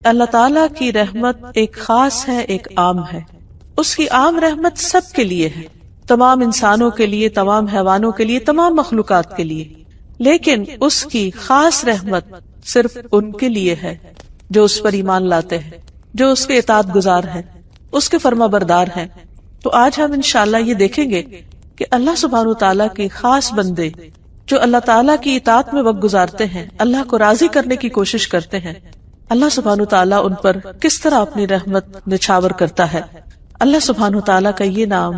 اللہ تعالیٰ کی رحمت ایک خاص ہے، ایک عام ہے. اس کی عام رحمت سب کے لیے ہے، تمام انسانوں کے لیے، تمام حیوانوں کے لیے، تمام مخلوقات کے لیے. لیکن اس کی خاص رحمت صرف ان کے لیے ہے جو اس پر ایمان لاتے ہیں، جو اس کے اطاعت گزار ہیں، اس کے فرما بردار ہیں. تو آج ہم انشاءاللہ یہ دیکھیں گے کہ اللہ سبحانہ تعالیٰ کے خاص بندے جو اللہ تعالیٰ کی اطاعت میں وقت گزارتے ہیں، اللہ کو راضی کرنے کی کوشش کرتے ہیں، اللہ سبحانہ تعالیٰ ان پر کس طرح اپنی رحمت نچھاور کرتا ہے. اللہ سبحانہ تعالیٰ کا یہ نام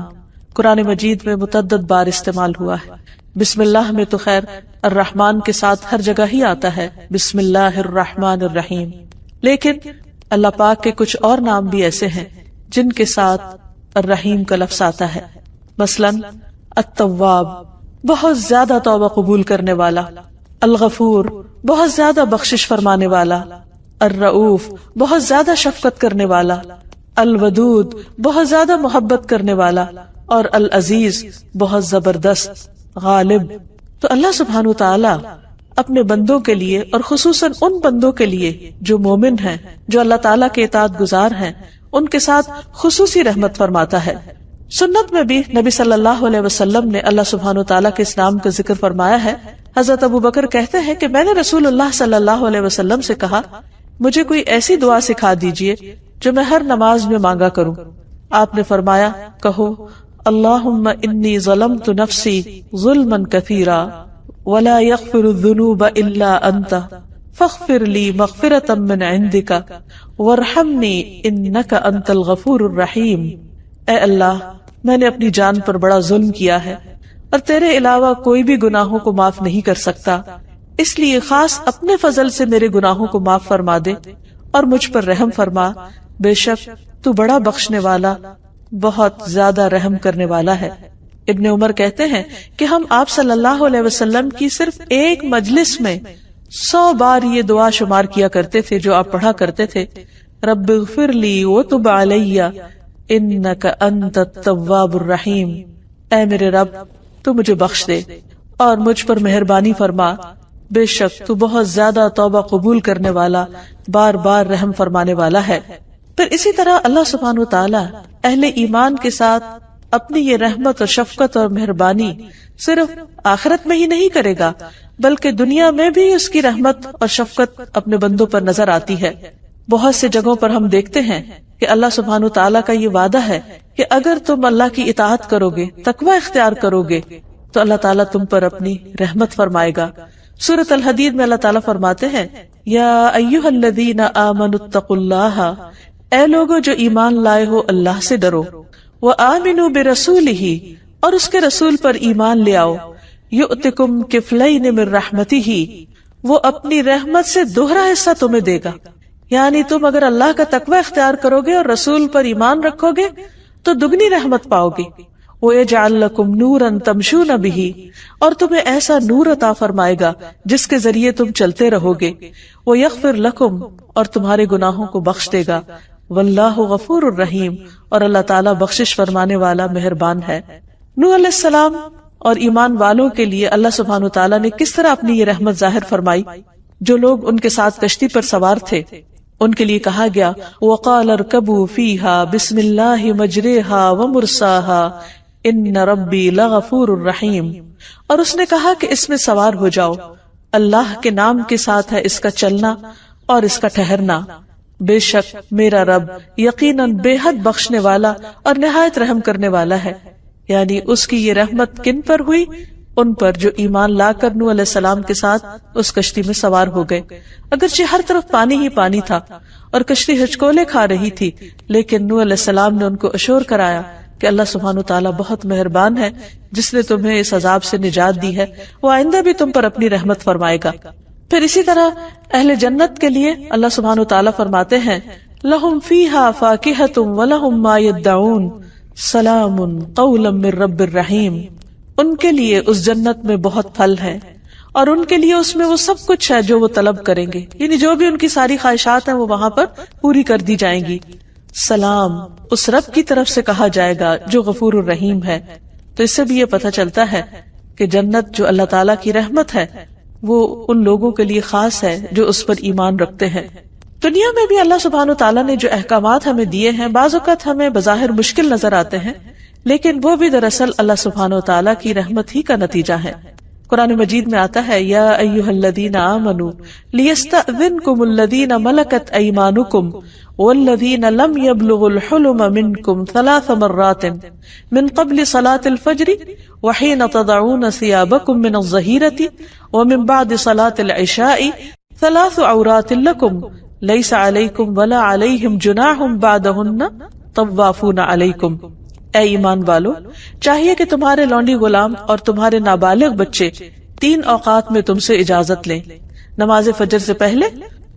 قرآن مجید میں متعدد بار استعمال ہوا ہے. بسم اللہ میں تو خیر الرحمن کے ساتھ ہر جگہ ہی آتا ہے، بسم اللہ الرحمن الرحیم. لیکن اللہ پاک کے کچھ اور نام بھی ایسے ہیں جن کے ساتھ الرحیم کا لفظ آتا ہے. مثلاً التواب، بہت زیادہ توبہ قبول کرنے والا. الغفور، بہت زیادہ بخشش فرمانے والا. الرؤوف، بہت زیادہ شفقت کرنے والا. الودود، بہت زیادہ محبت کرنے والا. اور العزیز، بہت زبردست، غالب. تو اللہ سبحانہ تعالی اپنے بندوں کے لیے اور خصوصاً ان بندوں کے لیے جو مومن ہیں، جو اللہ تعالیٰ کے اطاعت گزار ہیں، ان کے ساتھ خصوصی رحمت فرماتا ہے. سنت میں بھی نبی صلی اللہ علیہ وسلم نے اللہ سبحانہ تعالیٰ کے اس نام کا ذکر فرمایا ہے. حضرت ابو بکر کہتے ہیں کہ میں نے رسول اللہ صلی اللہ علیہ وسلم سے کہا، مجھے کوئی ایسی دعا سکھا دیجئے جو میں ہر نماز میں مانگا کروں. آپ نے فرمایا، کہو اللہم انی ظلمت نفسی ظلما کثیرا ولا یغفر الذنوب الا انت فاغفر لی مغفرۃ من عندک وارحمنی انک انت الغفور الرحیم. اے اللہ، میں نے اپنی جان پر بڑا ظلم کیا ہے اور تیرے علاوہ کوئی بھی گناہوں کو معاف نہیں کر سکتا، اس لیے خاص اپنے فضل سے میرے گناہوں کو معاف فرما دے اور مجھ پر رحم فرما. بے شک تو بڑا بخشنے والا، بہت زیادہ رحم کرنے والا ہے. ابن عمر کہتے ہیں کہ ہم آپ صلی اللہ علیہ وسلم کی صرف ایک مجلس میں 100 بار یہ دعا شمار کیا کرتے تھے جو آپ پڑھا کرتے تھے، رب اغفر لی وتب علی انک انت التواب الرحیم. اے میرے رب، تو مجھے بخش دے اور مجھ پر مہربانی فرما، بے شک تو بہت زیادہ توبہ قبول کرنے والا، بار بار رحم فرمانے والا ہے. پھر اسی طرح اللہ سبحانہ تعالیٰ اہل ایمان کے ساتھ اپنی یہ رحمت اور شفقت اور مہربانی صرف آخرت میں ہی نہیں کرے گا، بلکہ دنیا میں بھی اس کی رحمت اور شفقت اپنے بندوں پر نظر آتی ہے. بہت سے جگہوں پر ہم دیکھتے ہیں کہ اللہ سبحانہ تعالیٰ کا یہ وعدہ ہے کہ اگر تم اللہ کی اطاعت کرو گے، تقوی اختیار کرو گے، تو اللہ تعالیٰ تم پر اپنی رحمت فرمائے گا. سورۃ الحدید میں اللہ تعالیٰ فرماتے ہیں، یا ایھا الذین آمنوا اتقوا اللہ، اے لوگو جو ایمان لائے ہو اللہ سے ڈرو. وآمنوا برسولہ، اور اس کے رسول پر ایمان لے آؤ. یؤتکم کفلین من رحمتہ، وہ اپنی رحمت سے دوہرا حصہ تمہیں دے گا. یعنی تم اگر اللہ کا تقوی اختیار کرو گے اور رسول پر ایمان رکھو گے تو دگنی رحمت پاؤ گے. وَيَجْعَلْ لَكُمْ نُورًا تَمْشُونَ بِهِ، اور تمہیں ایسا نور عطا فرمائے گا جس کے ذریعے تم چلتے رہو گے. وَيَغْفِرْ لَكُمْ، اور تمہارے گناہوں کو بخش دے گا. وَاللَّهُ غَفُورٌ رَحِيمٌ، اور اللہ تعالیٰ بخشش فرمانے والا مہربان ہے. نوح علیہ السلام اور ایمان والوں کے لیے اللہ سبحانہ تعالیٰ نے کس طرح اپنی یہ رحمت ظاہر فرمائی. جو لوگ ان کے ساتھ کشتی پر سوار تھے ان کے لیے کہا گیا، وَقَالَ ارْكَبُوا فِيهَا بِسْمِ اللَّهِ مَجْرَاهَا وَمُرْسَاهَا إِنَّ رَبِّي لَغَفُورٌ رَحِيمٌ، اور اس نے کہا کہ اس میں سوار ہو جاؤ، اللہ کے نام کے ساتھ ہے اس کا چلنا اور اس کا ٹھہرنا، بے شک میرا رب یقیناً بے حد بخشنے والا اور نہایت رحم کرنے والا ہے. یعنی اس کی یہ رحمت کن پر ہوئی؟ ان پر جو ایمان لا کر نوح علیہ السلام کے ساتھ اس کشتی میں سوار ہو گئے. اگرچہ ہر طرف پانی ہی پانی تھا اور کشتی ہچکولے کھا رہی تھی، لیکن نوح علیہ السلام نے ان کو اشور کرایا کہ اللہ سبحانہ تعالیٰ بہت مہربان ہے جس نے تمہیں اس عذاب سے نجات دی ہے، وہ آئندہ بھی تم پر اپنی رحمت فرمائے گا. پھر اسی طرح اہل جنت کے لیے اللہ سبحانہ تعالیٰ فرماتے ہیں، لہم فیہا فاکہۃ ولہم ما یدعون سلام قولا من رب الرحیم. ان کے لیے اس جنت میں بہت پھل ہے اور ان کے لیے اس میں وہ سب کچھ ہے جو وہ طلب کریں گے، یعنی جو بھی ان کی ساری خواہشات ہیں وہ وہاں پر پوری کر دی جائیں گی. سلام اس رب کی طرف سے کہا جائے گا جو غفور الرحیم ہے. تو اس سے بھی یہ پتہ چلتا ہے کہ جنت جو اللہ تعالیٰ کی رحمت ہے وہ ان لوگوں کے لیے خاص ہے جو اس پر ایمان رکھتے ہیں. دنیا میں بھی اللہ سبحانہ تعالیٰ نے جو احکامات ہمیں دیے ہیں بعض اوقات ہمیں بظاہر مشکل نظر آتے ہیں، لیکن وہ بھی دراصل اللہ سبحانہ تعالیٰ کی رحمت ہی کا نتیجہ ہے۔ قرآن مجید میں آتا ہے یا ایھا الذین آمنوا لیستأذنکم الذین ملکت ایمانکم والذین لم یبلغوا الحلم منکم 3 مرات من قبل صلاة الفجر وحین تضعون ثیابکم من الظہیرۃ ومن بعد صلاة العشاء 3 عورات لکم لیس علیکم ولا علیہم جناح بعدہن طوافون علیکم۔ اے ایمان والو، چاہیے کہ تمہارے لونڈی غلام اور تمہارے نابالغ بچے 3 اوقات میں تم سے اجازت لیں، نماز فجر سے پہلے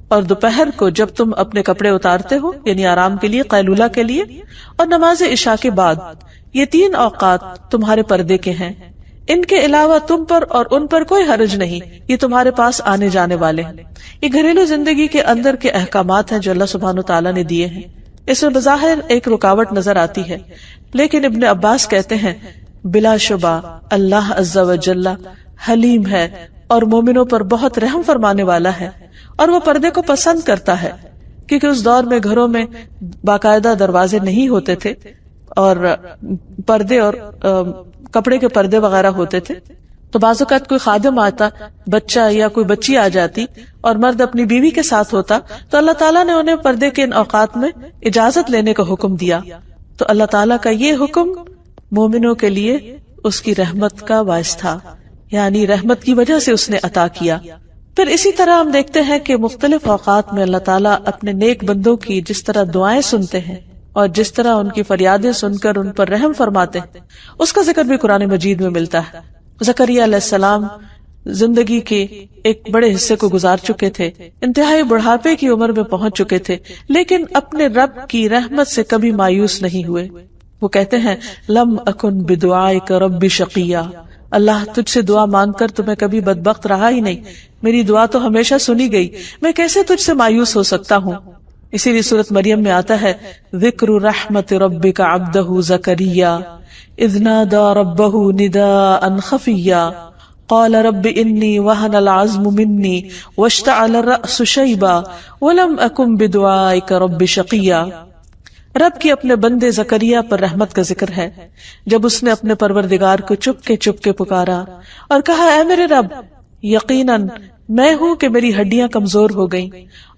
اور دوپہر کو جب تم اپنے کپڑے اتارتے ہو یعنی آرام کے لیے، قیلولہ کے لیے، اور نماز عشاء کے بعد۔ یہ 3 اوقات تمہارے پردے کے ہیں، ان کے علاوہ تم پر اور ان پر کوئی حرج نہیں، یہ تمہارے پاس آنے جانے والے ہیں۔ یہ گھریلو زندگی کے اندر کے احکامات ہیں جو اللہ سبحانہ تعالیٰ نے دیے ہیں۔ اس میں بظاہر ایک رکاوٹ نظر آتی ہے، لیکن ابن عباس کہتے ہیں بلا شبہ اللہ عز و جل حلیم ہے اور مومنوں پر بہت رحم فرمانے والا ہے، اور وہ پردے کو پسند کرتا ہے، کیونکہ اس دور میں گھروں میں باقاعدہ دروازے نہیں ہوتے تھے اور پردے اور کپڑے کے پردے وغیرہ ہوتے تھے، تو بعض اوقات کوئی خادم آتا، بچہ یا کوئی بچی آ جاتی اور مرد اپنی بیوی کے ساتھ ہوتا، تو اللہ تعالیٰ نے انہیں پردے کے ان اوقات میں اجازت لینے کا حکم دیا۔ تو اللہ تعالیٰ کا یہ حکم مومنوں کے لیے اس کی رحمت کا باعث تھا، یعنی رحمت کی وجہ سے اس نے عطا کیا۔ پھر اسی طرح ہم دیکھتے ہیں کہ مختلف اوقات میں اللہ تعالیٰ اپنے نیک بندوں کی جس طرح دعائیں سنتے ہیں اور جس طرح ان کی فریادیں سن کر ان پر رحم فرماتے ہیں، اس کا ذکر بھی قرآن مجید میں ملتا ہے۔ زکریا علیہ السلام زندگی کے ایک بڑے حصے کو گزار چکے تھے، انتہائی بڑھاپے کی عمر میں پہنچ چکے تھے، لیکن اپنے رب کی رحمت سے کبھی مایوس نہیں ہوئے۔ وہ کہتے ہیں لم اکن بدعائک رب شقیا، اللہ تجھ سے دعا مانگ کر تو میں کبھی بدبخت رہا ہی نہیں، میری دعا تو ہمیشہ سنی گئی، میں کیسے تجھ سے مایوس ہو سکتا ہوں۔ اسی لیے سورۃ مریم میں آتا ہے ذکر رحمت ربک عبدہ زکریا اذ نادى ربه نداء خفيا قال رب انی وهن العظم منی واشتعل الرأس شیبا ولم اکن بدعائک رب شقیا۔ رب کی اپنے بندے زکریا پر رحمت کا ذکر ہے جب اس نے اپنے پروردگار کو چپ کے پکارا اور کہا اے میرے رب، یقیناً میں ہوں کہ میری ہڈیاں کمزور ہو گئیں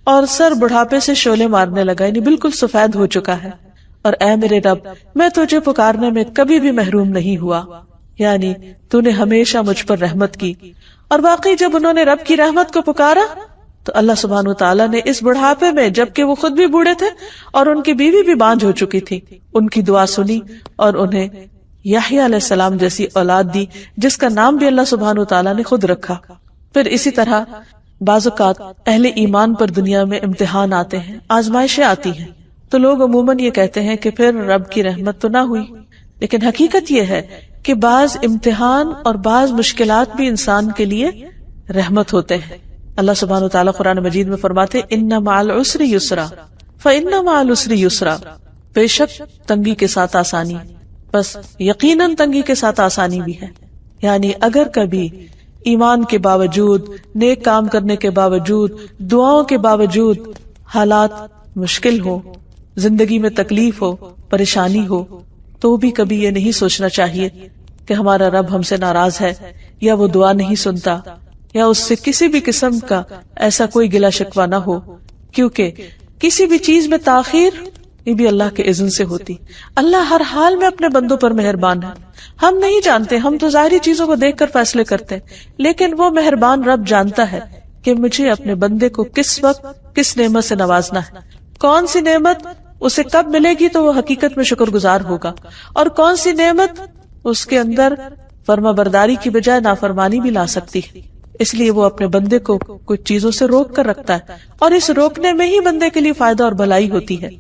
اور سر بڑھاپے سے شعلے مارنے لگا، یعنی بالکل سفید ہو چکا ہے، اور اے میرے رب میں تجھے پکارنے میں کبھی بھی محروم نہیں ہوا، یعنی تو نے ہمیشہ مجھ پر رحمت کی۔ اور واقعی جب انہوں نے رب کی رحمت کو پکارا تو اللہ سبحانہ وتعالیٰ نے اس بڑھاپے میں، جبکہ وہ خود بھی بوڑھے تھے اور ان کی بیوی بھی بانجھ ہو چکی تھی، ان کی دعا سنی اور انہیں یحییٰ علیہ السلام جیسی اولاد دی، جس کا نام بھی اللہ سبحانہ وتعالیٰ نے خود رکھا۔ پھر اسی طرح بعض اوقات اہل ایمان پر دنیا میں امتحان آتے ہیں، آزمائشیں آتی ہیں، تو لوگ عموماً یہ کہتے ہیں کہ پھر رب کی رحمت تو نہ ہوئی، لیکن حقیقت یہ ہے کہ بعض امتحان اور بعض مشکلات بھی انسان کے لیے رحمت ہوتے ہیں۔ اللہ سبحانہ وتعالیٰ قرآن مجید میں فرماتے ان مع العسر یسرا فإن مع العسر یسرا، بے شک تنگی کے ساتھ آسانی، بس یقیناً تنگی کے ساتھ آسانی بھی ہے۔ یعنی اگر کبھی ایمان کے باوجود، نیک کام کرنے کے باوجود، دعاؤں کے باوجود حالات مشکل ہو، زندگی میں تکلیف ہو، پریشانی ہو، تو بھی کبھی یہ نہیں سوچنا چاہیے کہ ہمارا رب ہم سے ناراض ہے یا وہ دعا نہیں سنتا یا اس سے کسی بھی قسم کا ایسا کوئی گلہ شکوہ نہ ہو، کیونکہ کسی بھی چیز میں تاخیر یہ بھی اللہ کے اذن سے ہوتی۔ اللہ ہر حال میں اپنے بندوں پر مہربان ہے، ہم نہیں جانتے، ہم تو ظاہری چیزوں کو دیکھ کر فیصلے کرتے ہیں، لیکن وہ مہربان رب جانتا ہے کہ مجھے اپنے بندے کو کس وقت کس نعمت سے نوازنا ہے، کون سی نعمت اسے کب ملے گی تو وہ حقیقت میں شکر گزار ہوگا، اور کون سی نعمت اس کے اندر فرما برداری کی بجائے نافرمانی بھی لا سکتی ہے۔ اس لیے وہ اپنے بندے کو کچھ چیزوں سے روک کر رکھتا ہے، اور اس روکنے میں ہی بندے کے لیے فائدہ اور بھلائی ہوتی ہے۔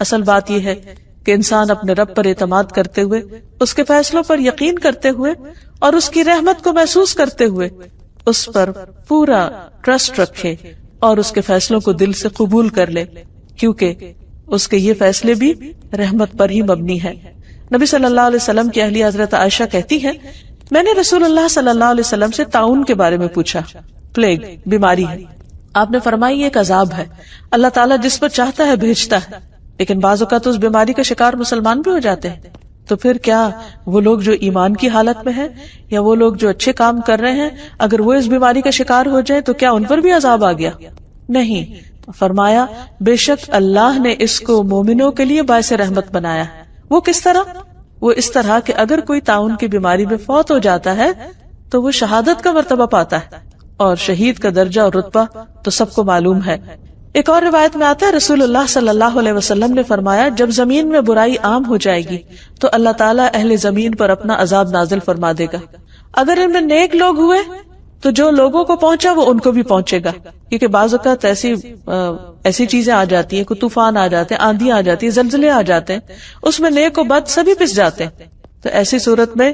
اصل بات یہ ہے کہ انسان اپنے رب پر اعتماد کرتے ہوئے، اس کے فیصلوں پر یقین کرتے ہوئے اور اس کی رحمت کو محسوس کرتے ہوئے اس پر پورا ٹرسٹ رکھے اور اس کے فیصلوں کو دل سے قبول کر لے، کیونکہ اس کے یہ فیصلے بھی رحمت پر ہی مبنی ہے۔ نبی صلی اللہ علیہ وسلم کی اہلیہ حضرت عائشہ کہتی ہے میں نے رسول اللہ صلی اللہ علیہ وسلم سے طاعون کے بارے میں پوچھا، پلیگ بیماری ہے، آپ نے فرمائی یہ ایک عذاب ہے، اللہ تعالیٰ جس پر چاہتا ہے بھیجتا ہے، لیکن بعض اوقات اس بیماری کا شکار مسلمان بھی ہو جاتے ہیں. تو پھر کیا وہ لوگ جو ایمان کی حالت میں ہیں یا وہ لوگ جو اچھے کام کر رہے ہیں اگر وہ اس بیماری کا شکار ہو جائے تو کیا ان پر بھی عذاب آ گیا؟ نہیں. فرمایا بے شک اللہ نے اس کو مومنوں کے لیے باعث رحمت بنایا ہے. وہ کس طرح؟ وہ اس طرح کہ اگر کوئی طاعون کی بیماری میں فوت ہو جاتا ہے تو وہ شہادت کا مرتبہ پاتا ہے، اور شہید کا درجہ اور رتبہ تو سب کو معلوم ہے. ایک اور روایت میں آتا ہے رسول اللہ صلی اللہ علیہ وسلم نے فرمایا جب زمین میں برائی عام ہو جائے گی تو اللہ تعالیٰ اہل زمین پر اپنا عذاب نازل فرما دے گا. اگر ان میں نیک لوگ ہوئے تو جو لوگوں کو پہنچا وہ ان کو بھی پہنچے گا، کیونکہ بعض اوقات ایسی چیزیں آ جاتی ہیں، کوئی طوفان آ جاتے ہیں، آندھی آ جاتی ہے، زلزلے آ جاتے ہیں، اس میں نیک و بد سبھی پس جاتے ہیں. تو ایسی صورت میں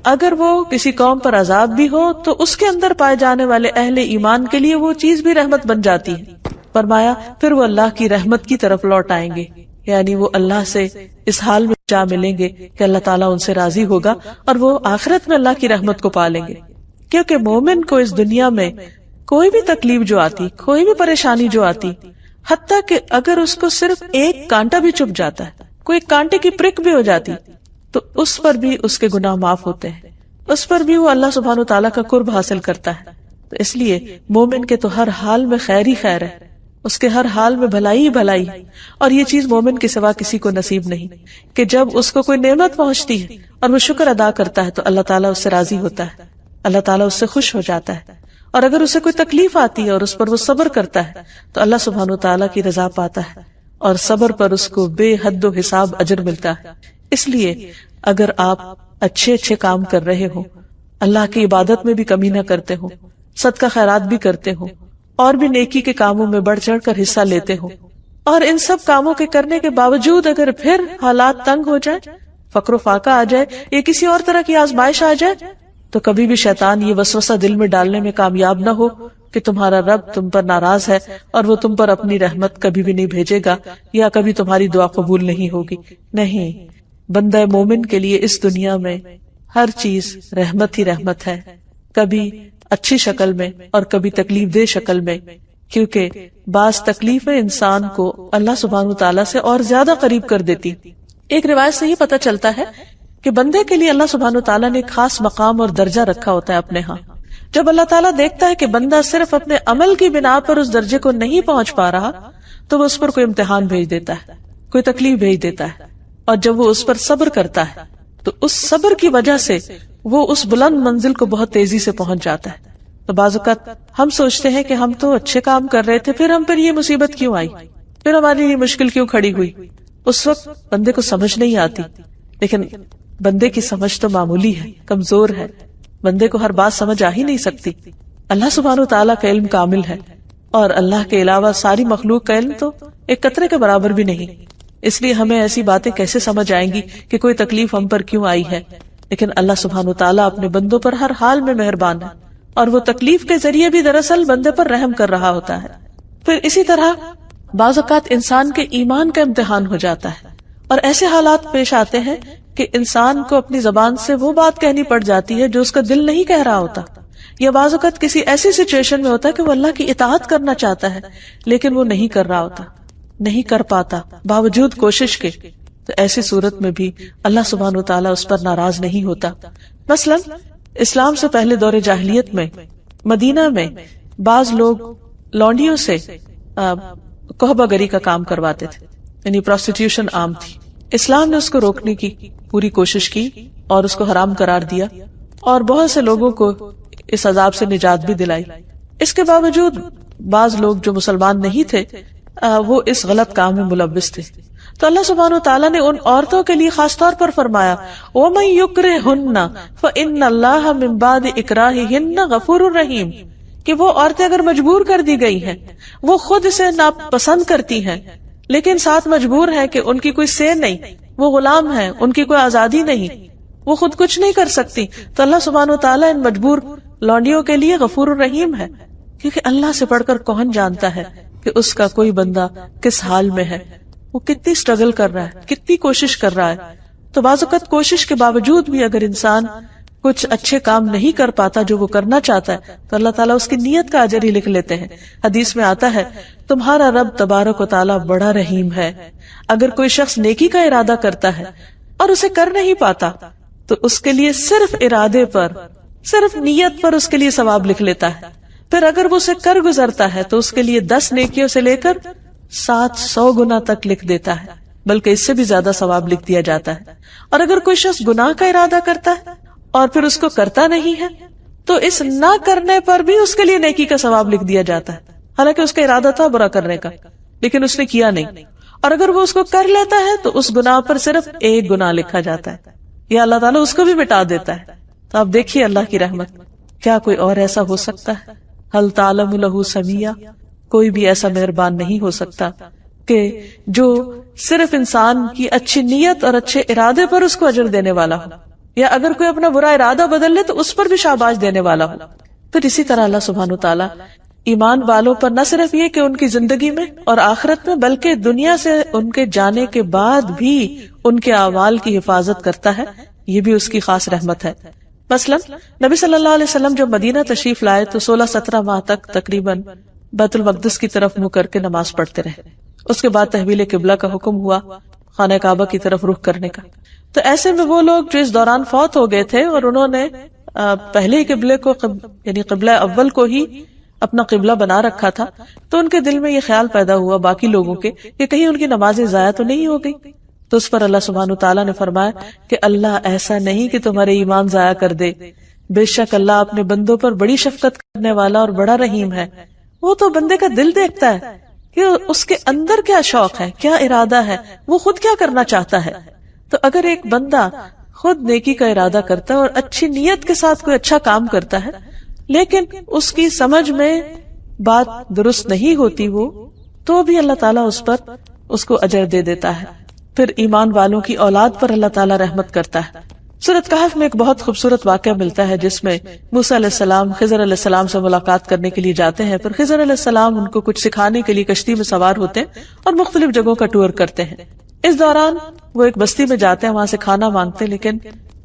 اگر وہ کسی قوم پر عذاب بھی ہو تو اس کے اندر پائے جانے والے اہل ایمان کے لیے وہ چیز بھی رحمت بن جاتی ہے. فرمایا پھر وہ اللہ کی رحمت کی طرف لوٹ آئیں گے، یعنی وہ اللہ سے اس حال میں جا ملیں گے کہ اللہ تعالیٰ ان سے راضی ہوگا اور وہ آخرت میں اللہ کی رحمت کو پا لیں گے. کیونکہ مومن کو اس دنیا میں کوئی بھی تکلیف جو آتی، کوئی بھی پریشانی جو آتی، حتیٰ کہ اگر اس کو صرف ایک کانٹا بھی چبھ جاتا ہے، کوئی کانٹے کی پرک بھی ہو جاتی، تو اس پر بھی اس کے گناہ معاف ہوتے ہیں، اس پر بھی وہ اللہ سبحانہ و تعالیٰ کا قرب حاصل کرتا ہے. تو اس لیے مومن کے تو ہر حال میں خیر ہی خیر ہے، اس کے ہر حال میں بھلائی ہی بھلائی، اور یہ چیز مومن کے سوا کسی کو نصیب نہیں کہ جب اس کو کوئی نعمت پہنچتی ہے اور وہ شکر ادا کرتا ہے تو اللہ تعالیٰ اس سے راضی ہوتا ہے، اللہ تعالیٰ اس سے خوش ہو جاتا ہے. اور اگر اسے کوئی تکلیف آتی ہے اور اس پر وہ صبر کرتا ہے تو اللہ سبحانہ و تعالیٰ کی رضا پاتا ہے، اور صبر پر اس کو بے حد و حساب اجر ملتا ہے. اس لیے اگر آپ اچھے کام کر رہے ہو، اللہ کی عبادت میں بھی کمی نہ کرتے ہو، صدقہ خیرات بھی کرتے ہو، اور بھی نیکی کے کاموں میں بڑھ چڑھ کر حصہ لیتے ہو، اور ان سب کاموں کے کرنے کے باوجود اگر پھر حالات تنگ ہو جائے، فقر و فاقہ آ جائے یا کسی اور طرح کی آزمائش آ جائے، تو کبھی بھی شیطان یہ وسوسہ دل میں ڈالنے میں کامیاب نہ ہو کہ تمہارا رب تم پر ناراض ہے اور وہ تم پر اپنی رحمت کبھی بھی نہیں بھیجے گا یا کبھی تمہاری دعا قبول نہیں ہوگی. نہیں، بندہ مومن کے لیے اس دنیا میں ہر چیز رحمت ہی رحمت ہے، کبھی اچھی شکل میں اور کبھی تکلیف دہ شکل میں، کیونکہ بعض تکلیفیں انسان کو اللہ سبحانہ وتعالیٰ سے اور زیادہ قریب کر دیتی. ایک روایت سے ہی پتہ چلتا ہے کہ بندے کے لیے اللہ سبحانہ وتعالیٰ نے ایک خاص مقام اور درجہ رکھا ہوتا ہے اپنے ہاں. جب اللہ تعالیٰ دیکھتا ہے کہ بندہ صرف اپنے عمل کی بنا پر اس درجے کو نہیں پہنچ پا رہا تو وہ اس پر کوئی امتحان بھیج دیتا ہے، کوئی تکلیف بھیج دیتا ہے، اور جب وہ اس پر صبر کرتا ہے تو اس صبر کی وجہ سے وہ اس بلند منزل کو بہت تیزی سے پہنچ جاتا ہے. تو بعض اوقات ہم سوچتے ہیں کہ ہم تو اچھے کام کر رہے تھے، پھر ہم پر یہ مصیبت کیوں آئی، پھر ہماری یہ مشکل کیوں کھڑی ہوئی. اس وقت بندے کو سمجھ نہیں آتی، لیکن بندے کی سمجھ تو معمولی ہے، کمزور ہے، بندے کو ہر بات سمجھ آ ہی نہیں سکتی. اللہ سبحانہ و تعالیٰ کا علم کامل ہے، اور اللہ کے علاوہ ساری مخلوق کا علم تو ایک قطرے کے برابر بھی نہیں. اس لیے ہمیں ایسی باتیں کیسے سمجھ آئیں گی کہ کوئی تکلیف ہم پر کیوں آئی ہے. لیکن اللہ سبحانہ و تعالیٰ اپنے بندوں پر ہر حال میں مہربان ہے، اور وہ تکلیف کے ذریعے بھی دراصل بندے پر رحم کر رہا ہوتا ہے. پھر اسی طرح بعض اوقات انسان کے ایمان کا امتحان ہو جاتا ہے، اور ایسے حالات پیش آتے ہیں کہ انسان کو اپنی زبان سے وہ بات کہنی پڑ جاتی ہے جو اس کا دل نہیں کہہ رہا ہوتا، یا بعض اوقات کسی ایسی سچویشن میں ہوتا ہے کہ وہ اللہ کی اطاعت کرنا چاہتا ہے لیکن وہ نہیں کر رہا ہوتا، نہیں کر پاتا باوجود کوشش کے. تو ایسی صورت میں بھی اللہ سبحانہ وتعالیٰ اس پر ناراض نہیں ہوتا. مثلا اسلام سے پہلے دور جاہلیت میں مدینہ میں بعض لوگ لونڈیوں سے کوہبہ گری کا کام کرواتے تھے، یعنی پروسٹیٹیوشن عام تھی. اسلام نے اس کو روکنے کی پوری کوشش کی اور اس کو حرام قرار دیا، اور بہت سے لوگوں کو اس عذاب سے نجات بھی دلائی. اس کے باوجود بعض لوگ جو مسلمان نہیں تھے وہ اس غلط کام میں ملوث تھے. تو اللہ سبحانہ وتعالیٰ نے ان عورتوں کے لیے خاص طور پر فرمایا وَمَن يُكْرِهُنَّ فَإِنَّ اللَّهَ مِن بَعْدِ إِكْرَاهِهِنَّ غَفُورٌ رَحِيمٌ، کہ وہ عورتیں اگر مجبور کر دی گئی ہیں، وہ خود اسے ناپسند کرتی ہیں لیکن ساتھ مجبور ہے کہ ان کی کوئی سے نہیں، وہ غلام ہیں، ان کی کوئی آزادی نہیں، وہ خود کچھ نہیں کر سکتی. تو اللہ سبحانہ وتعالیٰ ان مجبور لونڈیوں کے لیے غفور الرحیم ہے، کیونکہ اللہ سے بڑھ کر کون جانتا ہے کہ اس کا کوئی بندہ کس حال میں ہے، وہ کتنی سٹرگل کر رہا ہے، کتنی کوشش کر رہا ہے. تو بعض اوقات کوشش کے باوجود بھی اگر انسان کچھ اچھے کام نہیں کر پاتا جو وہ کرنا چاہتا ہے تو اللہ تعالیٰ اس کی نیت کا اجر ہی لکھ لیتے ہیں. حدیث میں آتا ہے تمہارا رب تبارک و تعالیٰ بڑا رحیم ہے. اگر کوئی شخص نیکی کا ارادہ کرتا ہے اور اسے کر نہیں پاتا تو اس کے لیے صرف ارادے پر، صرف نیت پر اس کے لیے ثواب لکھ لیتا ہے. پھر اگر وہ اسے کر گزرتا ہے تو اس کے لیے 10 نیکیوں سے لے کر 700 گنا تک لکھ دیتا ہے، بلکہ اس سے بھی زیادہ ثواب لکھ دیا جاتا ہے. اور اگر کوئی شخص گناہ کا ارادہ کرتا ہے اور پھر اس کو کرتا نہیں ہے تو اس نہ کرنے پر بھی اس کے لیے نیکی کا ثواب لکھ دیا جاتا ہے، حالانکہ اس کا ارادہ تھا برا کرنے کا لیکن اس نے کیا نہیں. اور اگر وہ اس کو کر لیتا ہے تو اس گناہ پر صرف 1 گناہ لکھا جاتا ہے، یا اللہ تعالیٰ اس کو بھی مٹا دیتا ہے. تو آپ دیکھیے اللہ کی رحمت، کیا کوئی اور ایسا ہو سکتا ہے؟ ہل تعلم لہ سمیہ، کوئی بھی ایسا مہربان نہیں ہو سکتا کہ جو صرف انسان کی اچھی نیت اور اچھے ارادے پر اس کو اجر دینے والا ہو، یا اگر کوئی اپنا برا ارادہ بدل لے تو اس پر بھی شاباش دینے والا ہو. پھر اسی طرح اللہ سبحانہ وتعالی ایمان والوں پر نہ صرف یہ کہ ان کی زندگی میں اور آخرت میں، بلکہ دنیا سے ان کے جانے کے بعد بھی ان کے اعمال کی حفاظت کرتا ہے. یہ بھی اس کی خاص رحمت ہے. مثلا نبی صلی اللہ علیہ وسلم جب مدینہ تشریف لائے تو 16-17 ماہ تک تقریباً بیت المقدس کی طرف منہ کر کے نماز پڑھتے رہے. اس کے بعد تحویل قبلہ کا حکم ہوا، خانہ کعبہ کی طرف رخ کرنے کا. تو ایسے میں وہ لوگ جو اس دوران فوت ہو گئے تھے اور انہوں نے پہلے ہی قبلے کو یعنی قبلہ اول کو ہی اپنا قبلہ بنا رکھا تھا، تو ان کے دل میں یہ خیال پیدا ہوا باقی لوگوں کے کہ کہیں ان کی نمازیں ضائع تو نہیں ہو گئی. تو اس پر اللہ سبحانہ تعالیٰ نے فرمایا کہ اللہ ایسا نہیں کہ تمہارے ایمان ضائع کر دے، بے شک اللہ اپنے بندوں پر بڑی شفقت کرنے والا اور بڑا رحیم ہے. وہ تو بندے کا دل دیکھتا ہے کہ اس کے اندر کیا شوق ہے، کیا ارادہ ہے، وہ خود کیا کرنا چاہتا ہے. تو اگر ایک بندہ خود نیکی کا ارادہ کرتا ہے اور اچھی نیت کے ساتھ کوئی اچھا کام کرتا ہے لیکن اس کی سمجھ میں بات درست نہیں ہوتی وہ، تو بھی اللہ تعالیٰ اس پر اس کو اجر دے دیتا ہے. پھر ایمان والوں کی اولاد پر اللہ تعالیٰ رحمت کرتا ہے. سورۃ کہف میں ایک بہت خوبصورت واقعہ ملتا ہے جس میں موسیٰ علیہ السلام خضر علیہ السلام سے ملاقات کرنے کے لیے جاتے ہیں. پھر خضر علیہ السلام ان کو کچھ سکھانے کے لیے کشتی میں سوار ہوتے ہیں اور مختلف جگہوں کا ٹور کرتے ہیں. اس دوران وہ ایک بستی میں جاتے ہیں، وہاں سے کھانا مانگتے لیکن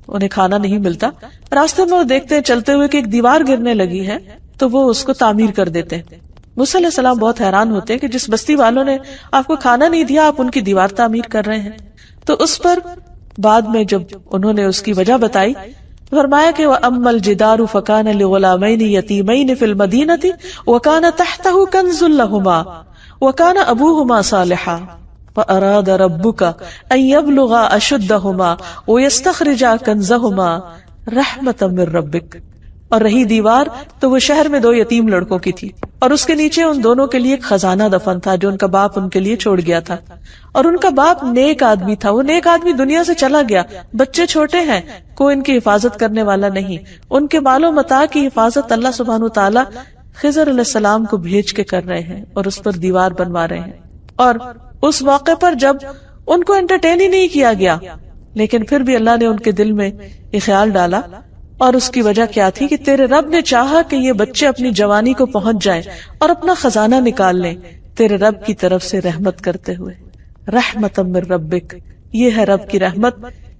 انہیں کھانا نہیں ملتا. راستے میں وہ دیکھتے ہیں چلتے ہوئے کہ ایک دیوار گرنے لگی ہے تو وہ اس کو تعمیر کر دیتے ہیں. موسیٰ علیہ السلام بہت حیران ہوتے ہیں کہ جس بستی والوں نے آپ کو کھانا نہیں دیا آپ ان کی دیوار تعمیر کر رہے ہیں. تو اس پر بعد میں جب انہوں نے اس کی وجہ بتائی فرمایا کہ وَأَمَّا الْجِدَارُ فَكَانَ لِغُلَامَيْنِ يَتِيمَيْنِ فِي الْمَدِينَةِ وَكَانَ تَحْتَهُ كَنْزٌ لَهُمَا وَكَانَ أَبُوهُمَا صَالِحًا فَأَرَادَ رَبُّكَ أَن يَبْلُغَا أَشُدَّهُمَا وَيَسْتَخْرِجَا كَنْزَهُمَا رَحْمَةً مِّن رَّبِّكَ. اور رہی دیوار تو وہ شہر میں 2 یتیم لڑکوں کی تھی اور اس کے نیچے ان دونوں کے لیے ایک خزانہ دفن تھا جو ان کا باپ ان کے لیے چھوڑ گیا تھا. اور ان کا باپ نیک آدمی تھا، وہ نیک آدمی دنیا سے چلا گیا، بچے چھوٹے ہیں، کوئی ان کی حفاظت کرنے والا نہیں. ان کے مال و متاع کی حفاظت اللہ سبحانہ وتعالی خضر علیہ السلام کو بھیج کے کر رہے ہیں اور اس پر دیوار بنوا رہے ہیں. اور اس موقع پر جب ان کو انٹرٹین ہی نہیں کیا گیا لیکن پھر بھی اللہ نے ان کے دل میں یہ خیال ڈالا. اور اس کی وجہ کیا تھی کہ تیرے رب نے چاہا کہ یہ بچے اپنی جوانی کو پہنچ جائیں اور اپنا خزانہ نکال لیں تیرے رب کی طرف سے رحمت کرتے ہوئے. رحمت من ربک، یہ ہے رب کی رحمت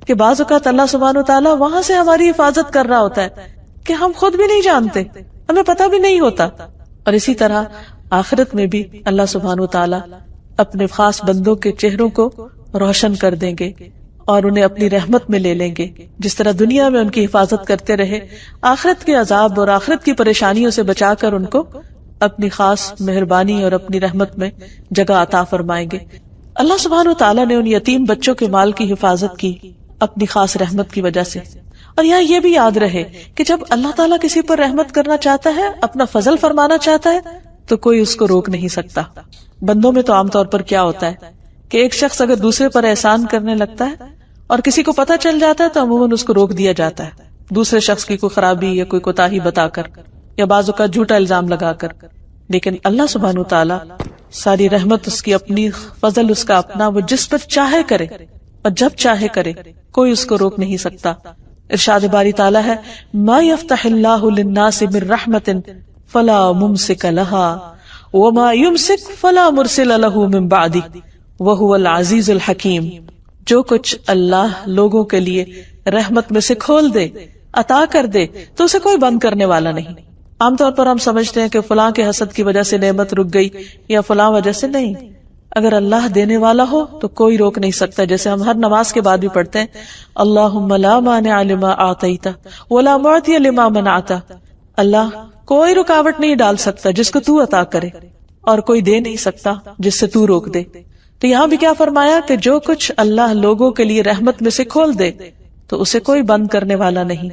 کہ بعض اوقات اللہ سبحانہ وتعالیٰ وہاں سے ہماری حفاظت کر رہا ہوتا ہے کہ ہم خود بھی نہیں جانتے، ہمیں پتہ بھی نہیں ہوتا. اور اسی طرح آخرت میں بھی اللہ سبحانہ وتعالیٰ اپنے خاص بندوں کے چہروں کو روشن کر دیں گے اور انہیں اپنی رحمت میں لے لیں گے. جس طرح دنیا میں ان کی حفاظت کرتے رہے، آخرت کے عذاب اور آخرت کی پریشانیوں سے بچا کر ان کو اپنی خاص مہربانی اور اپنی رحمت میں جگہ عطا فرمائیں گے. اللہ سبحانہ وتعالیٰ نے ان یتیم بچوں کے مال کی حفاظت کی اپنی خاص رحمت کی وجہ سے. اور یہاں یہ بھی یاد رہے کہ جب اللہ تعالیٰ کسی پر رحمت کرنا چاہتا ہے، اپنا فضل فرمانا چاہتا ہے تو کوئی اس کو روک نہیں سکتا. بندوں میں تو عام طور پر کیا ہوتا ہے کہ ایک شخص اگر دوسرے پر احسان کرنے لگتا ہے اور کسی کو پتہ چل جاتا ہے تو عموماً اس کو روک دیا جاتا ہے دوسرے شخص کی کوئی خرابی یا کوئی کوتاہی بتا کر یا بعض اوقات جھوٹا الزام لگا کر. لیکن اللہ سبحانہ وتعالیٰ ساری رحمت اس کی اپنی، فضل اس کا اپنا، وہ جس پر چاہے کرے اور جب چاہے کرے، کوئی اس کو روک نہیں سکتا. ارشاد باری تعالیٰ ہے ما یفتح اللہ للناس من رحمت فلا ممسک لها وما یمسک فلا مرسل له من بعدہ وہو العزیز الحکیم. جو کچھ اللہ لوگوں کے لیے رحمت میں سے کھول دے عطا کر دے تو اسے کوئی بند کرنے والا نہیں. عام طور پر ہم سمجھتے ہیں کہ فلاں کے حسد کی وجہ سے نعمت رک گئی یا فلاں وجہ سے. نہیں، اگر اللہ دینے والا ہو تو کوئی روک نہیں سکتا. جیسے ہم ہر نماز کے بعد بھی پڑھتے ہیں اللہم لا مانع لما اعطیت ولا معطی لما منعت. اللہ کوئی رکاوٹ نہیں ڈال سکتا جس کو تو عطا کرے، اور کوئی دے نہیں سکتا جس سے تو روک دے. تو یہاں بھی کیا فرمایا کہ جو کچھ اللہ لوگوں کے لیے رحمت میں سے کھول دے تو اسے کوئی بند کرنے والا نہیں،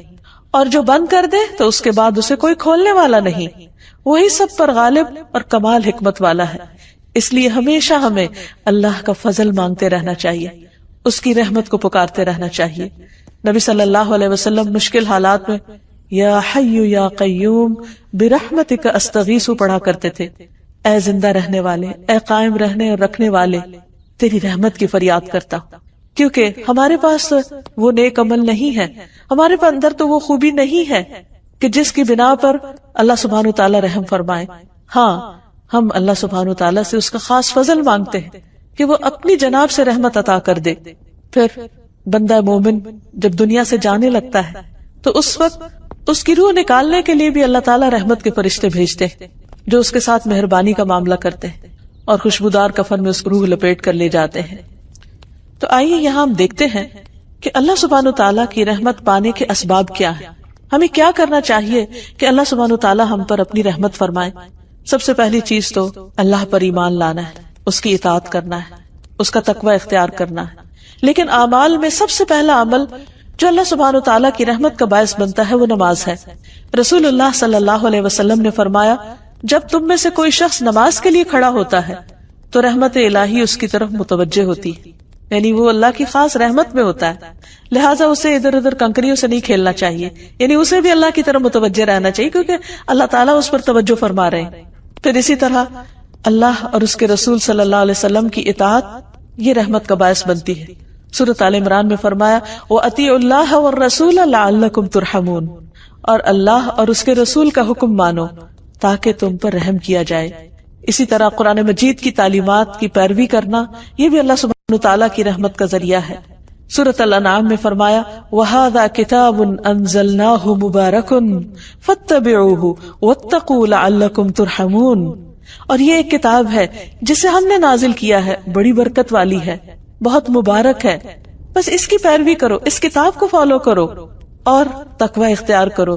اور جو بند کر دے تو اس کے بعد اسے کوئی کھولنے والا نہیں. وہی سب پر غالب اور کمال حکمت والا ہے. اس لیے ہمیشہ ہمیں اللہ کا فضل مانگتے رہنا چاہیے، اس کی رحمت کو پکارتے رہنا چاہیے. نبی صلی اللہ علیہ وسلم مشکل حالات میں یا حی یا قیوم برحمتک استغیث پڑھا کرتے تھے. اے زندہ رہنے والے، اے قائم رہنے اور رکھنے والے، تیری رحمت کی فریاد کرتا ہوں. کیونکہ ہمارے پاس وہ نیک عمل نہیں ہے، ہمارے اندر تو وہ خوبی نہیں ہے کہ جس کی بنا پر اللہ سبحانہ وتعالی رحم فرمائے. ہاں، ہم اللہ سبحانہ وتعالی سے اس کا خاص فضل مانگتے ہیں کہ وہ اپنی جناب سے رحمت عطا کر دے. پھر بندہ مومن جب دنیا سے جانے لگتا ہے تو اس وقت اس کی روح نکالنے کے لیے بھی اللہ تعالیٰ رحمت کے فرشتے بھیجتے ہیں جو اس کے ساتھ مہربانی کا معاملہ کرتے ہیں اور خوشبودار کفن میں اس کو روح لپیٹ کر لے جاتے ہیں. تو آئیے یہاں ہم دیکھتے ہیں کہ اللہ سبحانہ وتعالیٰ کی رحمت پانے کے اسباب کیا ہیں. ہمیں کیا کرنا چاہیے کہ اللہ سبحانہ وتعالیٰ ہم پر اپنی رحمت فرمائے. سب سے پہلی چیز تو اللہ پر ایمان لانا ہے، اس کی اطاعت کرنا ہے، اس کا تقوی اختیار کرنا ہے. لیکن اعمال میں سب سے پہلا عمل جو اللہ سبحانہ وتعالیٰ کی رحمت کا باعث بنتا ہے وہ نماز ہے. رسول اللہ صلی اللہ علیہ وسلم نے فرمایا جب تم میں سے کوئی شخص نماز کے لیے کھڑا ہوتا ہے تو رحمت الہی اس کی طرف متوجہ ہوتی ہے، یعنی وہ اللہ کی خاص رحمت میں ہوتا ہے. لہٰذا اسے ادھر ادھر کنکریوں سے نہیں کھیلنا چاہیے، یعنی اسے بھی اللہ کی طرف متوجہ رہنا چاہیے کیونکہ اللہ تعالیٰ اس پر توجہ فرما رہے ہیں. پھر اسی طرح اللہ اور اس کے رسول صلی اللہ علیہ وسلم کی اطاعت یہ رحمت کا باعث بنتی ہے. سورۃ آل عمران میں فرمایا وَأَطِیعُوا اللَّهَ وَالرَّسُولَ لَعَلَّکُمْ تُرْحَمُونَ، اور اللہ اور اس کے رسول کا حکم مانو تاکہ تم پر رحم کیا جائے. اسی طرح قرآن مجید کی تعلیمات کی پیروی کرنا یہ بھی اللہ سبحانہ تعالیٰ کی رحمت کا ذریعہ ہے. سورۃ الانعام میں فرمایا وَهَذَا كِتَابٌ أَنزَلْنَاهُ مُبَارَكٌ فَاتَّبِعُوهُ وَاتَّقُوا لَعَلَّكُمْ تُرْحَمُونَ، اور یہ ایک کتاب ہے جسے ہم نے نازل کیا ہے، بڑی برکت والی ہے، بہت مبارک ہے، بس اس کی پیروی کرو، اس کتاب کو فالو کرو اور تقوی اختیار کرو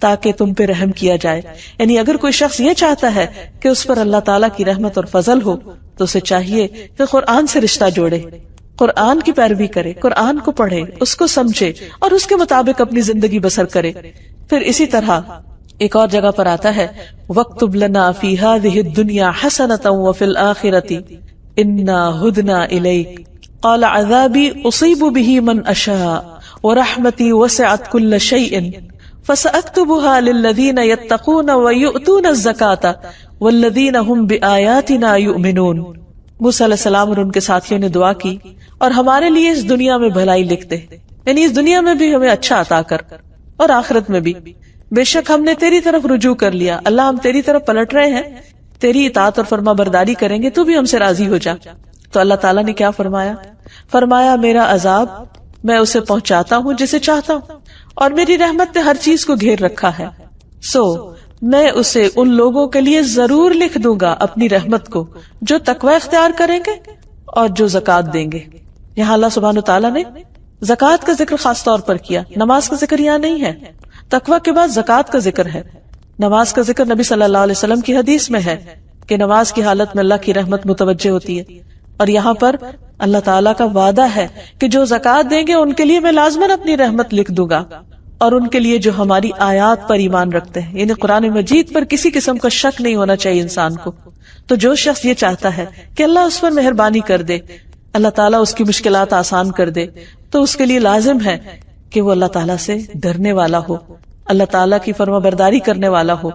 تاکہ تم پہ رحم کیا جائے. یعنی اگر کوئی شخص یہ چاہتا ہے کہ اس پر اللہ تعالیٰ کی رحمت اور فضل ہو تو اسے چاہیے کہ قرآن سے رشتہ جوڑے، قرآن کی پیروی کرے، قرآن کو پڑھے، اس کو سمجھے اور اس کے مطابق اپنی زندگی بسر کرے. پھر اسی طرح ایک اور جگہ پر آتا ہے وَاكْتُبْ لَنَا فِي هَذِهِ الدُّنْيَا حَسَنَةً وَفِي الْآخِرَةِ إِنَّا هُدْنَا إِلَيْكَ قَالَ عَذَابِي أُصِيبُ بِهِ مَنْ أَشَاءُ وَرَحْمَتِي وَسِعَتْ كُلَّ شَيْءٍ فَسَأَكْتُبُهَا لِلَّذِينَ يَتَّقُونَ وَيُؤْتُونَ الزَّكَاةَ وَالَّذِينَ هُمْ بِآيَاتِنَا يُؤْمِنُونَ. موسیٰ علیہ السلام اور ان کے ساتھیوں نے دعا کی اور ہمارے لیے اس دنیا میں بھلائی لکھ دے، یعنی اس دنیا میں بھی ہمیں اچھا عطا کر اور آخرت میں بھی. بے شک ہم نے تیری طرف رجوع کر لیا، اللہ ہم تیری طرف پلٹ رہے ہیں، تیری اطاعت اور فرما برداری کریں گے، تو بھی ہم سے راضی ہو جا. تو اللہ تعالیٰ نے کیا فرمایا میرا عذاب میں اسے پہنچاتا ہوں جسے چاہتا ہوں، اور میری رحمت نے ہر چیز کو گھیر رکھا ہے، سو میں اسے ان لوگوں کے لیے ضرور لکھ دوں گا اپنی رحمت کو جو تقوی اختیار کریں گے اور جو زکوٰۃ دیں گے. یہاں اللہ سبحانہ تعالیٰ نے زکوٰۃ کا ذکر خاص طور پر کیا، نماز کا ذکر یہاں نہیں ہے. تقوی کے بعد زکوٰۃ کا ذکر ہے. نماز کا ذکر نبی صلی اللہ علیہ وسلم کی حدیث میں ہے کہ نماز کی حالت میں اللہ کی رحمت متوجہ ہوتی ہے، اور یہاں پر اللہ تعالیٰ کا وعدہ ہے کہ جو زکوٰۃ دیں گے ان کے لیے میں لازماً اپنی رحمت لکھ دوں گا، اور ان کے لیے جو ہماری آیات پر ایمان رکھتے ہیں، یعنی قرآن مجید پر کسی قسم کا شک نہیں ہونا چاہیے انسان کو. تو جو شخص یہ چاہتا ہے کہ اللہ اس پر مہربانی کر دے، اللہ تعالیٰ اس کی مشکلات آسان کر دے، تو اس کے لیے لازم ہے کہ وہ اللہ تعالیٰ سے ڈرنے والا ہو، اللہ تعالیٰ کی فرما برداری کرنے والا ہو،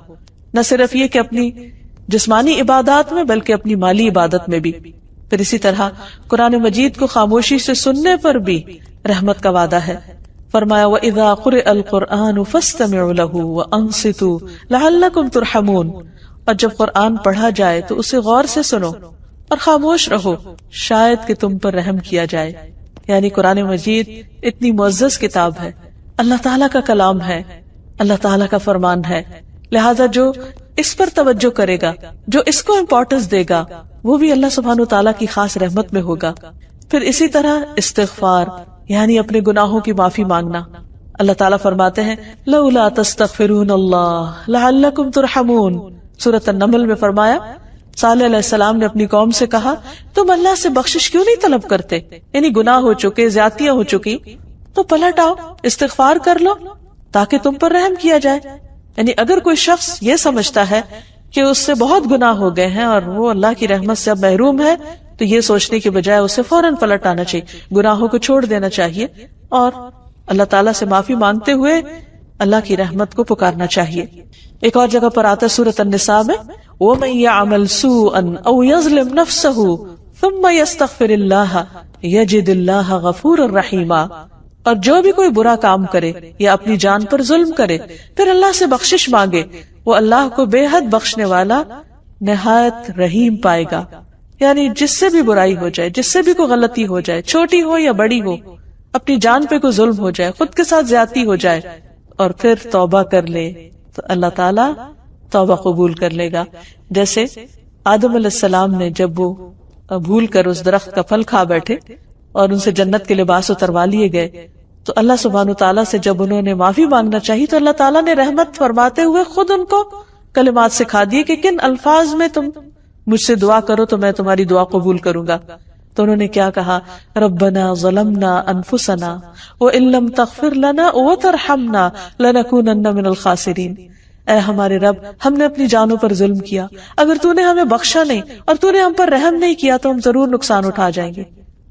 نہ صرف یہ کہ اپنی جسمانی عبادات میں بلکہ اپنی مالی عبادت میں بھی. پھر اسی طرح قرآن مجید کو خاموشی سے سننے پر بھی رحمت کا وعدہ ہے. فرمایا وَإِذَا قُرِئَ الْقُرْآنُ فَاسْتَمِعُوا لَهُ وَأَنصِتُوا لَعَلَّكُمْ تُرْحَمُونَ، اور جب قرآن پڑھا جائے تو اسے غور سے سنو اور خاموش رہو شاید کہ تم پر رحم کیا جائے. یعنی قرآن مجید اتنی معزز کتاب ہے، اللہ تعالیٰ کا کلام ہے، اللہ تعالیٰ کا فرمان ہے، لہذا جو اس پر توجہ کرے گا، جو اس کو امپورٹنس دے گا، وہ بھی اللہ سبحانہ تعالیٰ کی خاص رحمت میں ہوگا۔ پھر اسی طرح استغفار یعنی اپنے گناہوں کی معافی مانگنا۔ اللہ تعالیٰ فرماتے ہیں لولا تستغفرون اللہ لعلکم ترحمون، سورۃ النمل میں فرمایا صالح علیہ السلام نے اپنی قوم سے کہا تم اللہ سے بخشش کیوں نہیں طلب کرتے، یعنی گناہ ہو چکے، زیادتیاں ہو چکی تو پلٹ آؤ، استغفار کر لو تاکہ تم پر رحم کیا جائے۔ یعنی اگر کوئی شخص یہ سمجھتا ہے کہ اس سے بہت گناہ ہو گئے ہیں اور وہ اللہ کی رحمت سے اب محروم ہے، تو یہ سوچنے کے بجائے اسے فوراً پلٹ آنا چاہیے، گناہوں کو چھوڑ دینا چاہیے اور اللہ تعالیٰ سے معافی مانگتے ہوئے اللہ کی رحمت کو پکارنا چاہیے۔ ایک اور جگہ پر آتا ہے سورۃ النساء میں وَمَن يَعْمَلْ سُوءًا أَوْ يَظْلِمْ نَفْسَهُ ثُمَّ يَسْتَغْفِرِ اللَّهَ يَجِدِ اللَّهَ غَفُورًا رَحِيمًا، اور جو بھی کوئی برا کام کرے یا اپنی جان پر ظلم کرے پھر اللہ سے بخشش مانگے، وہ اللہ کو بے حد بخشنے والا نہایت رحیم پائے گا۔ یعنی جس سے بھی برائی ہو جائے، جس سے بھی کوئی غلطی ہو جائے، چھوٹی ہو یا بڑی ہو، اپنی جان پہ کوئی ظلم ہو جائے، خود کے ساتھ زیادتی ہو جائے اور پھر توبہ کر لے تو اللہ تعالیٰ توبہ قبول کر لے گا۔ جیسے آدم علیہ السلام نے جب وہ بھول کر اس درخت کا پھل کھا بیٹھے اور ان سے جنت کے لباس اتروا لیے گئے، تو اللہ سبحانہ تعالیٰ سے جب انہوں نے معافی مانگنا چاہی تو اللہ تعالیٰ نے رحمت فرماتے ہوئے خود ان کو کلمات سکھا دیے کہ کن الفاظ میں تم مجھ سے دعا کرو تو میں تمہاری دعا قبول کروں گا۔ تو انہوں نے کیا کہا، ربنا ظلمنا انفسنا وان لم تغفر لنا وترحمنا لنکونن من الخاسرین، اے ہمارے رب ہم نے اپنی جانوں پر ظلم کیا، اگر تو نے ہمیں بخشا نہیں اور تو نے ہم پر رحم نہیں کیا تو ہم ضرور نقصان اٹھا جائیں گے۔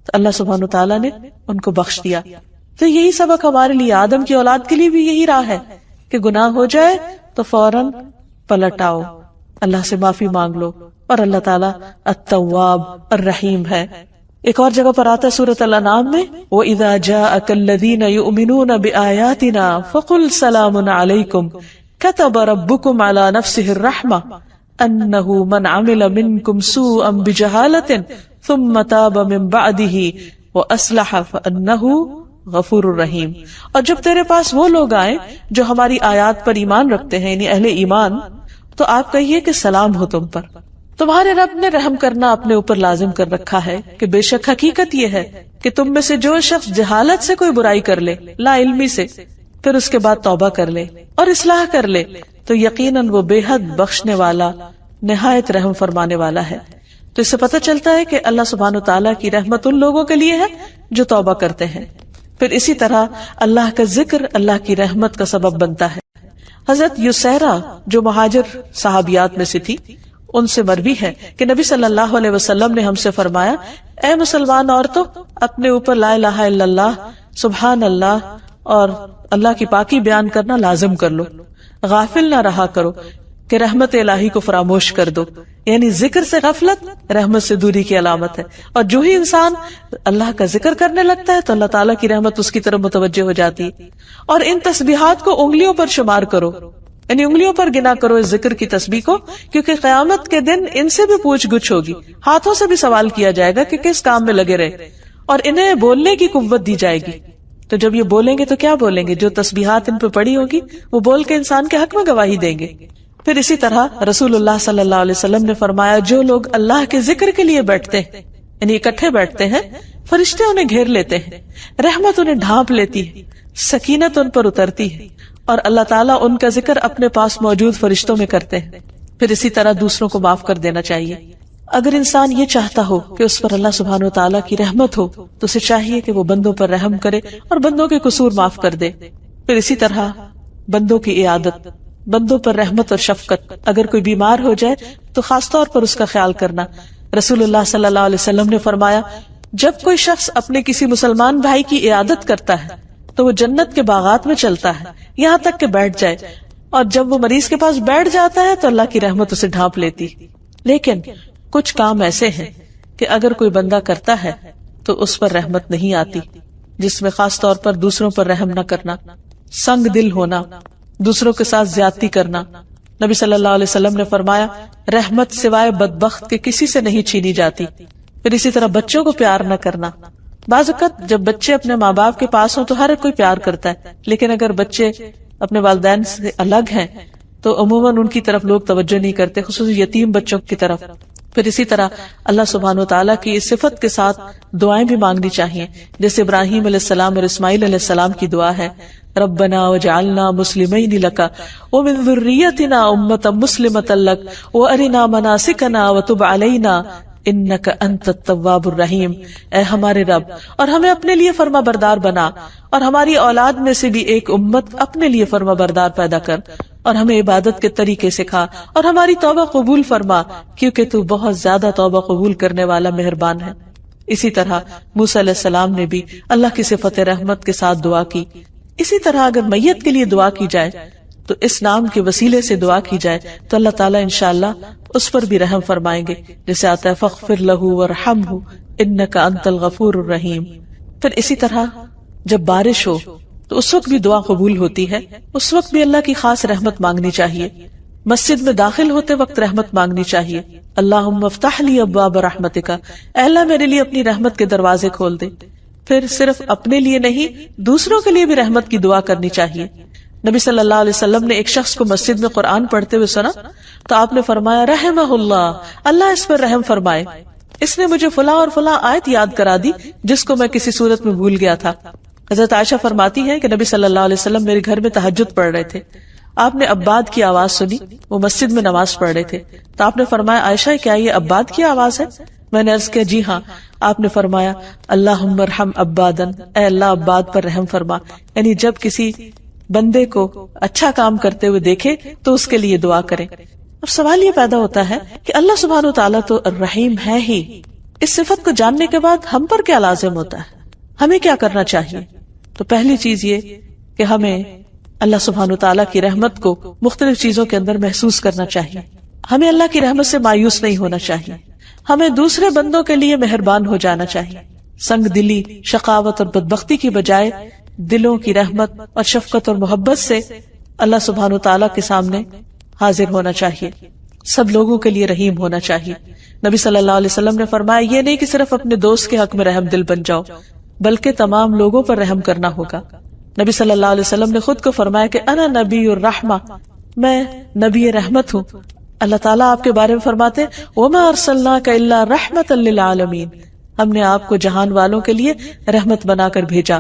تو اللہ سبحانہ تعالیٰ نے ان کو بخش دیا۔ تو یہی سبق ہمارے لیے، آدم کی اولاد کے لیے بھی یہی راہ ہے کہ گناہ ہو جائے تو فوراً پلٹ آؤ، اللہ سے معافی مانگ لو، اور اللہ تعالیٰ التواب الرحیم ہے۔ ایک اور جگہ پر آتا ہے سورۃ الانعام میں وَإِذَا جَاءَكَ الَّذِينَ يُؤْمِنُونَ بِآيَاتِنَا فَقُلْ سَلَامٌ عَلَيْكُمْ كَتَبَ رَبُّكُمْ عَلَى نَفْسِهِ الرَّحْمَةَ أَنَّهُ مَنْ عَمِلَ مِنْكُمْ سُوءًا بِجَهَالَةٍ ثُمَّ تَابَ مِنْ بَعْدِهِ وَأَصْلَحَ فَإِنَّهُ غفور الرحیم۔ اور جب تیرے پاس وہ لوگ آئیں جو ہماری آیات پر ایمان رکھتے ہیں، یعنی اہل ایمان، تو آپ کہیے کہ سلام ہو تم پر، تمہارے رب نے رحم کرنا اپنے اوپر لازم کر رکھا ہے کہ بے شک حقیقت یہ ہے کہ تم میں سے جو شخص جہالت سے کوئی برائی کر لے، لا علمی سے، پھر اس کے بعد توبہ کر لے اور اصلاح کر لے تو یقیناً وہ بے حد بخشنے والا، نہایت رحم فرمانے والا ہے۔ تو اس سے پتہ چلتا ہے کہ اللہ سبحانہ تعالیٰ کی رحمت ان لوگوں کے لیے ہے جو توبہ کرتے ہیں۔ پھر اسی طرح اللہ کا ذکر اللہ کی رحمت کا سبب بنتا ہے۔ حضرت یسیرہ جو مہاجر صحابیات میں سے تھی، ان سے مروی ہے کہ نبی صلی اللہ علیہ وسلم نے ہم سے فرمایا، اے مسلمان عورتوں، اپنے اوپر لا الہ الا اللہ، سبحان اللہ اور اللہ کی پاکی بیان کرنا لازم کر لو، غافل نہ رہا کرو کہ رحمت الہی کو فراموش کر دو۔ یعنی ذکر سے غفلت رحمت سے دوری کی علامت ہے، اور جو ہی انسان اللہ کا ذکر کرنے لگتا ہے تو اللہ تعالیٰ کی رحمت اس کی طرف متوجہ ہو جاتی ہے۔ اور ان تسبیحات کو انگلیوں پر شمار کرو، یعنی انگلیوں پر گنا کرو اس ذکر کی تسبیح کو، کیونکہ قیامت کے دن ان سے بھی پوچھ گچھ ہوگی، ہاتھوں سے بھی سوال کیا جائے گا کہ کس کام میں لگے رہے، اور انہیں بولنے کی قوت دی جائے گی۔ تو جب یہ بولیں گے تو کیا بولیں گے؟ جو تسبیحات ان پہ پڑی ہوگی وہ بول کے انسان کے حق میں گواہی دیں گے۔ پھر اسی طرح رسول اللہ صلی اللہ علیہ وسلم نے فرمایا، جو لوگ اللہ کے ذکر کے لیے بیٹھتے ہیں، یعنی اکٹھے بیٹھتے ہیں، فرشتے انہیں گھیر لیتے ہیں، رحمت انہیں ڈھانپ لیتی ہے، سکینت ان پر اترتی ہے، اور اللہ تعالیٰ ان کا ذکر اپنے پاس موجود فرشتوں میں کرتے ہیں۔ پھر اسی طرح دوسروں کو معاف کر دینا چاہیے۔ اگر انسان یہ چاہتا ہو کہ اس پر اللہ سبحانہ و تعالیٰ کی رحمت ہو تو اسے چاہیے کہ وہ بندوں پر رحم کرے اور بندوں کے قصور معاف کر دے۔ پھر اسی طرح بندوں کی عیادت، بندوں پر رحمت اور شفقت، اگر کوئی بیمار ہو جائے تو خاص طور پر اس کا خیال کرنا۔ رسول اللہ صلی اللہ علیہ وسلم نے فرمایا، جب کوئی شخص اپنے کسی مسلمان بھائی کی عیادت کرتا ہے تو وہ جنت کے باغات میں چلتا ہے یہاں تک کہ بیٹھ جائے، اور جب وہ مریض کے پاس بیٹھ جاتا ہے تو اللہ کی رحمت اسے ڈھانپ لیتی۔ لیکن کچھ کام ایسے ہیں کہ اگر کوئی بندہ کرتا ہے تو اس پر رحمت نہیں آتی، جس میں خاص طور پر دوسروں پر رحم نہ کرنا، سنگ دل ہونا، دوسروں کے ساتھ زیادتی کرنا۔ نبی صلی اللہ علیہ وسلم نے فرمایا، رحمت سوائے بدبخت کے کسی سے نہیں چھینی جاتی۔ پھر اسی طرح بچوں کو پیار نہ کرنا، بعض اوقات جب بچے اپنے ماں باپ کے پاس ہوں تو ہر کوئی پیار کرتا ہے، لیکن اگر بچے اپنے والدین سے الگ ہیں تو عموماً ان کی طرف لوگ توجہ نہیں کرتے، خصوصاً یتیم بچوں کی طرف۔ پھر اسی طرح اللہ سبحانہ وتعالیٰ کی اس صفت کے ساتھ دعائیں بھی مانگنی چاہیے، جیسے ابراہیم علیہ السلام اور اسماعیل علیہ السلام کی دعا ہے، ربنا وجعلنا مسلمین لک ومن ذریتنا امۃ مسلمۃ لک وارنا مناسکنا وتب علینا انک انت التواب الرحیم۔ اے ہمارے رب، اور ہمیں اپنے لیے فرما بردار بنا، اور ہماری اولاد میں سے بھی ایک امت اپنے لیے فرما بردار پیدا کر، اور ہمیں عبادت کے طریقے سکھا، اور ہماری توبہ قبول فرما، کیونکہ تو بہت زیادہ توبہ قبول کرنے والا مہربان ہے۔ اسی طرح موسیٰ علیہ السلام نے بھی اللہ کی صفت رحمت کے ساتھ دعا کی۔ اسی طرح اگر میت کے لیے دعا کی جائے تو اس نام کے وسیلے سے دعا کی جائے تو اللہ تعالیٰ انشاءاللہ اس پر بھی رحم فرمائیں گے، جیسے آتا ہے فاغفر لہ وارحمہ انک انت الغفور الرحیم۔ پھر اسی طرح جب بارش ہو تو اس وقت بھی دعا قبول ہوتی ہے، اس وقت بھی اللہ کی خاص رحمت مانگنی چاہیے۔ مسجد میں داخل ہوتے وقت رحمت مانگنی چاہیے، اللہم افتح لی ابواب رحمتک، اے اللہ میرے لیے اپنی رحمت کے دروازے کھول دے۔ پھر صرف اپنے لیے نہیں، دوسروں کے لیے بھی رحمت کی دعا کرنی چاہیے۔ نبی صلی اللہ علیہ وسلم نے ایک شخص کو مسجد میں قرآن پڑھتے ہوئے سنا تو آپ نے فرمایا رحمہ اللہ، اللہ اس پر رحم فرمائے، اس نے مجھے فلاں اور فلاں آیت یاد کرا دی جس کو میں کسی صورت میں بھول گیا تھا۔ حضرت عائشہ فرماتی ہے کہ نبی صلی اللہ علیہ وسلم میرے گھر میں تہجد پڑھ رہے تھے، آپ نے عباد کی آواز سنی، وہ مسجد میں نماز پڑھ رہے تھے، تو آپ نے فرمایا عائشہ کیا یہ عباد کی آواز ہے؟ میں نے عرض کیا جی ہاں۔ آپ نے فرمایا اللہم ارحم عبادن، اے اللہ عباد پر رحم فرما، یعنی جب کسی بندے کو اچھا کام کرتے ہوئے دیکھے تو اس کے لیے دعا کریں۔ اب سوال یہ پیدا ہوتا ہے کہ اللہ سبحانہ وتعالیٰ تو الرحیم ہے ہی، اس صفت کو جاننے کے بعد ہم پر کیا لازم ہوتا ہے، ہمیں کیا کرنا چاہیے؟ تو پہلی چیز یہ کہ ہمیں اللہ سبحانہ وتعالیٰ کی رحمت کو مختلف چیزوں کے اندر محسوس کرنا چاہیے، ہمیں اللہ کی رحمت سے مایوس نہیں ہونا چاہیے، ہمیں دوسرے بندوں کے لیے مہربان ہو جانا چاہیے، سنگ دلی، شقاوت اور بدبختی کی بجائے دلوں کی رحمت اور شفقت اور محبت سے اللہ سبحانہ وتعالیٰ کے سامنے حاضر ہونا چاہیے، سب لوگوں کے لیے رحیم ہونا چاہیے۔ نبی صلی اللہ علیہ وسلم نے فرمایا یہ نہیں کہ صرف اپنے دوست کے حق میں رحم دل بن جاؤ، بلکہ تمام لوگوں پر رحم کرنا ہوگا۔ نبی صلی اللہ علیہ وسلم نے خود کو فرمایا کہ انا نبی الرحمہ، میں نبی رحمت ہوں۔ اللہ تعالیٰ آپ کے بارے میں فرماتے وما ارسلناک الا رحمۃ للعالمین، ہم نے آپ کو جہان والوں کے لیے رحمت بنا کر بھیجا۔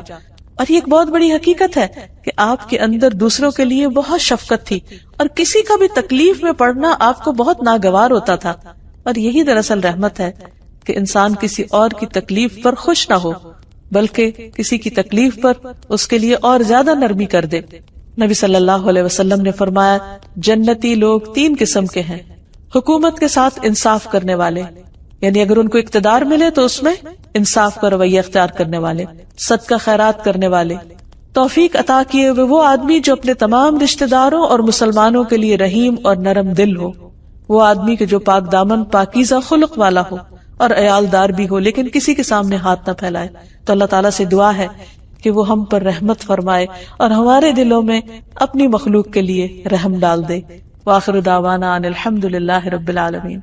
اور یہ ایک بہت بڑی حقیقت ہے کہ آپ کے اندر دوسروں کے لیے بہت شفقت تھی، اور کسی کا بھی تکلیف میں پڑنا آپ کو بہت ناگوار ہوتا تھا، اور یہی دراصل رحمت ہے کہ انسان کسی اور کی تکلیف پر خوش نہ ہو بلکہ کسی کی تکلیف پر اس کے لیے اور زیادہ نرمی کر دے۔ نبی صلی اللہ علیہ وسلم نے فرمایا جنتی لوگ 3 قسم کے ہیں، حکومت کے ساتھ انصاف کرنے والے، یعنی اگر ان کو اقتدار ملے تو اس میں انصاف کا رویہ اختیار کرنے والے، صدقہ خیرات کرنے والے، توفیق عطا کیے ہوئے وہ آدمی جو اپنے تمام رشتہ داروں اور مسلمانوں کے لیے رحیم اور نرم دل ہو، وہ آدمی کہ جو پاک دامن پاکیزہ خلق والا ہو اور عیالدار بھی ہو لیکن کسی کے سامنے ہاتھ نہ پھیلائے۔ تو اللہ تعالیٰ سے دعا ہے کہ وہ ہم پر رحمت فرمائے اور ہمارے دلوں میں اپنی مخلوق کے لیے رحم ڈال دے۔ وآخر دعوانا ان الحمد للہ رب العالمین۔